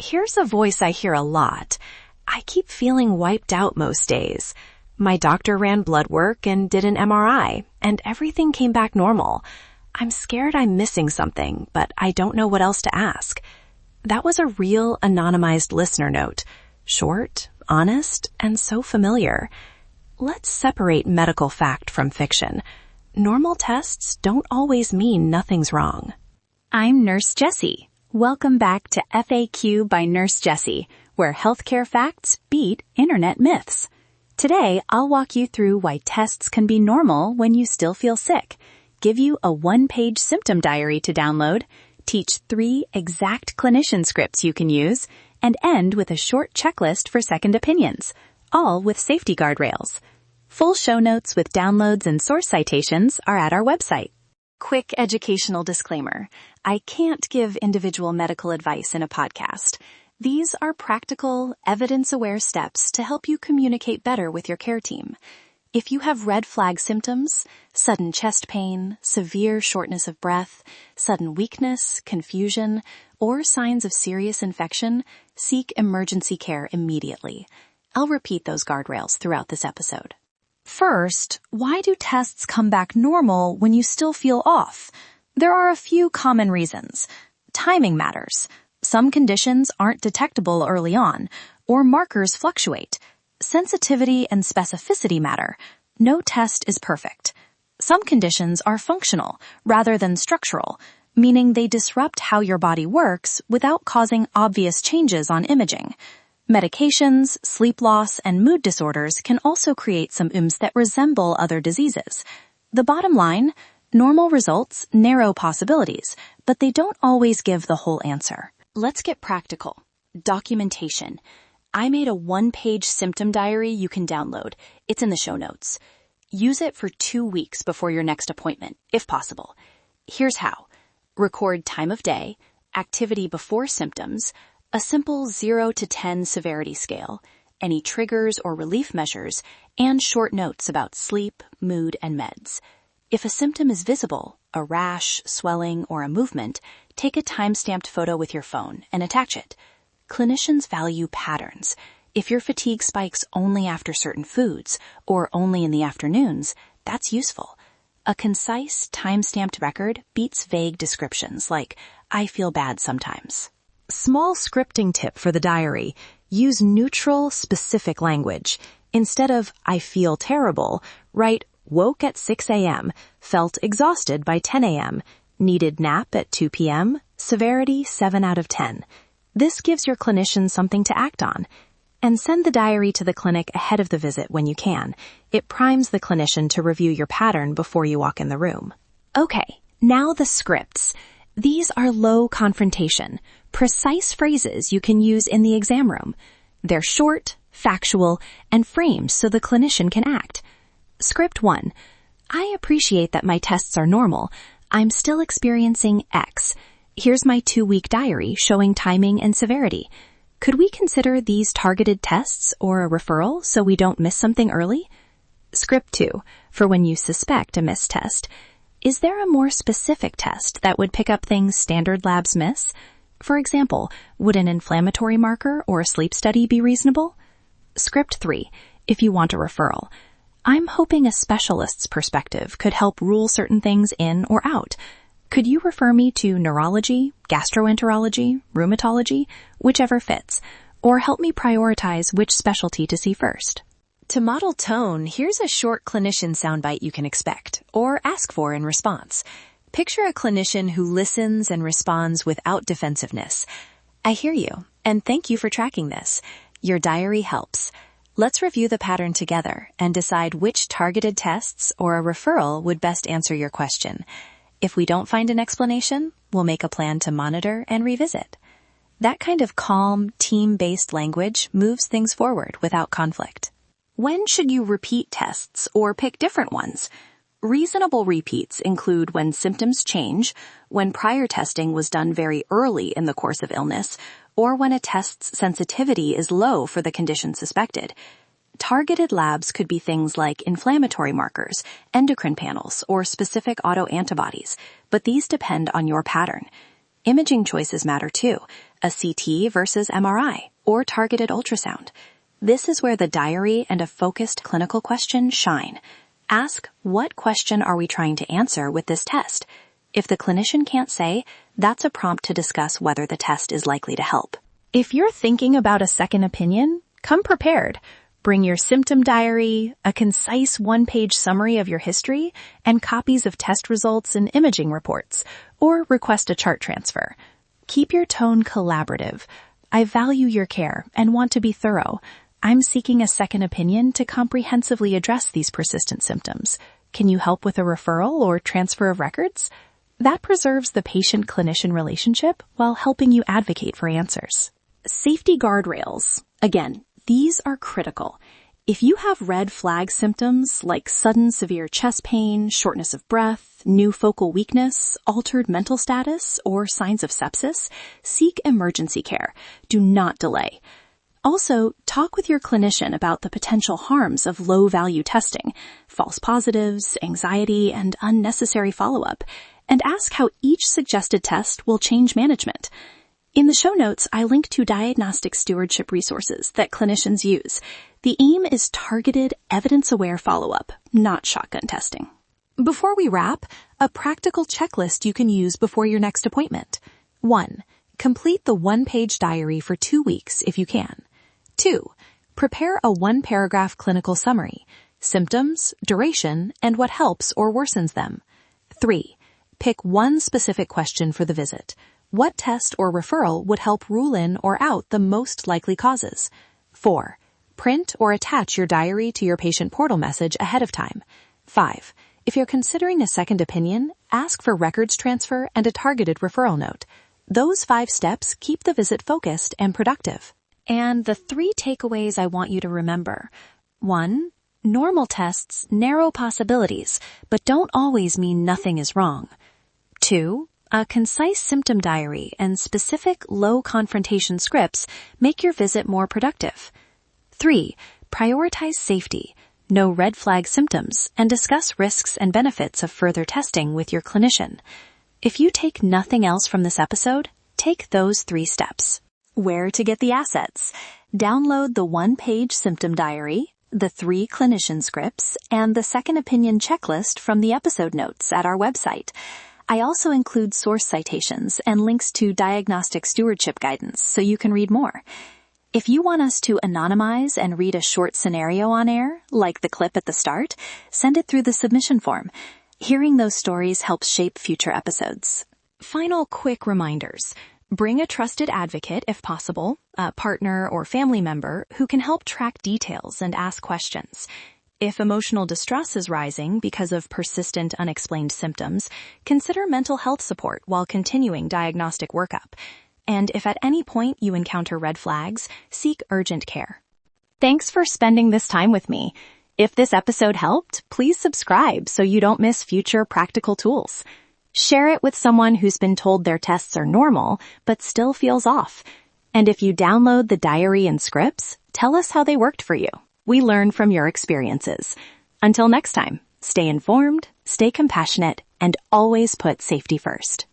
Here's a voice I hear a lot. I keep feeling wiped out most days. My doctor ran blood work and did an MRI, and everything came back normal. I'm scared I'm missing something, but I don't know what else to ask. That was a real anonymized listener note. Short, honest, and so familiar. Let's separate medical fact from fiction. Normal tests don't always mean nothing's wrong. I'm Nurse Jessi. Welcome back to FAQ by Nurse Jessi, where healthcare facts beat internet myths. Today, I'll walk you through why tests can be normal when you still feel sick, give you a one-page symptom diary to download, teach 3 exact clinician scripts you can use, and end with a short checklist for second opinions, all with safety guardrails. Full show notes with downloads and source citations are at our website. Quick educational disclaimer. I can't give individual medical advice in a podcast. These are practical, evidence-aware steps to help you communicate better with your care team. If you have red flag symptoms, sudden chest pain, severe shortness of breath, sudden weakness, confusion, or signs of serious infection, seek emergency care immediately. I'll repeat those guardrails throughout this episode. First, why do tests come back normal when you still feel off? There are a few common reasons. Timing matters. Some conditions aren't detectable early on, or markers fluctuate. Sensitivity and specificity matter. No test is perfect. Some conditions are functional rather than structural, meaning they disrupt how your body works without causing obvious changes on imaging. Medications, sleep loss, and mood disorders can also create symptoms that resemble other diseases. The bottom line, normal results narrow possibilities, but they don't always give the whole answer. Let's get practical. Documentation. I made a one-page symptom diary you can download. It's in the show notes. Use it for 2 weeks before your next appointment, if possible. Here's how. Record time of day, activity before symptoms, a simple 0 to 10 severity scale, any triggers or relief measures, and short notes about sleep, mood, and meds. If a symptom is visible, a rash, swelling, or a movement, take a time-stamped photo with your phone and attach it. Clinicians value patterns. If your fatigue spikes only after certain foods, or only in the afternoons, that's useful. A concise, time-stamped record beats vague descriptions like, I feel bad sometimes. Small scripting tip for the diary. Use neutral, specific language. Instead of, I feel terrible, write, woke at 6 a.m., felt exhausted by 10 a.m., needed nap at 2 p.m., severity 7 out of 10. This gives your clinician something to act on. And send the diary to the clinic ahead of the visit when you can. It primes the clinician to review your pattern before you walk in the room. Okay, now the scripts. These are low confrontation, precise phrases you can use in the exam room. They're short, factual, and framed so the clinician can act. Script 1. I appreciate that my tests are normal. I'm still experiencing X. Here's my 2-week diary showing timing and severity. Could we consider these targeted tests or a referral so we don't miss something early? Script 2. For when you suspect a missed test. Is there a more specific test that would pick up things standard labs miss? For example, would an inflammatory marker or a sleep study be reasonable? Script 3. If you want a referral. I'm hoping a specialist's perspective could help rule certain things in or out. Could you refer me to neurology, gastroenterology, rheumatology, whichever fits, or help me prioritize which specialty to see first? To model tone, here's a short clinician soundbite you can expect, or ask for in response. Picture a clinician who listens and responds without defensiveness. I hear you, and thank you for tracking this. Your diary helps. Let's review the pattern together and decide which targeted tests or a referral would best answer your question. If we don't find an explanation, we'll make a plan to monitor and revisit. That kind of calm, team-based language moves things forward without conflict. When should you repeat tests or pick different ones? Reasonable repeats include when symptoms change, when prior testing was done very early in the course of illness, or when a test's sensitivity is low for the condition suspected. Targeted labs could be things like inflammatory markers, endocrine panels, or specific autoantibodies, but these depend on your pattern. Imaging choices matter too. a CT versus MRI, or targeted ultrasound. This is where the diary and a focused clinical question shine. Ask, what question are we trying to answer with this test? If the clinician can't say, that's a prompt to discuss whether the test is likely to help. If you're thinking about a second opinion, come prepared. Bring your symptom diary, a concise one-page summary of your history, and copies of test results and imaging reports, or request a chart transfer. Keep your tone collaborative. I value your care and want to be thorough. I'm seeking a second opinion to comprehensively address these persistent symptoms. Can you help with a referral or transfer of records? That preserves the patient-clinician relationship while helping you advocate for answers. Safety guardrails. Again, these are critical. If you have red flag symptoms like sudden severe chest pain, shortness of breath, new focal weakness, altered mental status, or signs of sepsis, seek emergency care. Do not delay. Also, talk with your clinician about the potential harms of low-value testing, false positives, anxiety, and unnecessary follow-up, and ask how each suggested test will change management. In the show notes, I link to diagnostic stewardship resources that clinicians use. The aim is targeted, evidence-aware follow-up, not shotgun testing. Before we wrap, a practical checklist you can use before your next appointment. 1. Complete the one-page diary for 2 weeks if you can. 2. Prepare a one-paragraph clinical summary, symptoms, duration, and what helps or worsens them. 3. Pick one specific question for the visit. What test or referral would help rule in or out the most likely causes? 4. Print or attach your diary to your patient portal message ahead of time. 5. If you're considering a second opinion, ask for records transfer and a targeted referral note. Those 5 steps keep the visit focused and productive. And the 3 takeaways I want you to remember. 1. Normal tests narrow possibilities, but don't always mean nothing is wrong. 2. A concise symptom diary and specific low-confrontation scripts make your visit more productive. 3. Prioritize safety, know red flag symptoms, and discuss risks and benefits of further testing with your clinician. If you take nothing else from this episode, take those 3 steps. Where to get the assets? Download the one-page symptom diary, the 3 clinician scripts, and the second opinion checklist from the episode notes at our website. I also include source citations and links to diagnostic stewardship guidance so you can read more. If you want us to anonymize and read a short scenario on air, like the clip at the start, send it through the submission form. Hearing those stories helps shape future episodes. Final quick reminders. Bring a trusted advocate if possible, a partner or family member who can help track details and ask questions. If emotional distress is rising because of persistent unexplained symptoms, consider mental health support while continuing diagnostic workup. And if at any point you encounter red flags, seek urgent care. Thanks for spending this time with me. If this episode helped, please subscribe so you don't miss future practical tools. Share it with someone who's been told their tests are normal, but still feels off. And if you download the diary and scripts, tell us how they worked for you. We learn from your experiences. Until next time, stay informed, stay compassionate, and always put safety first.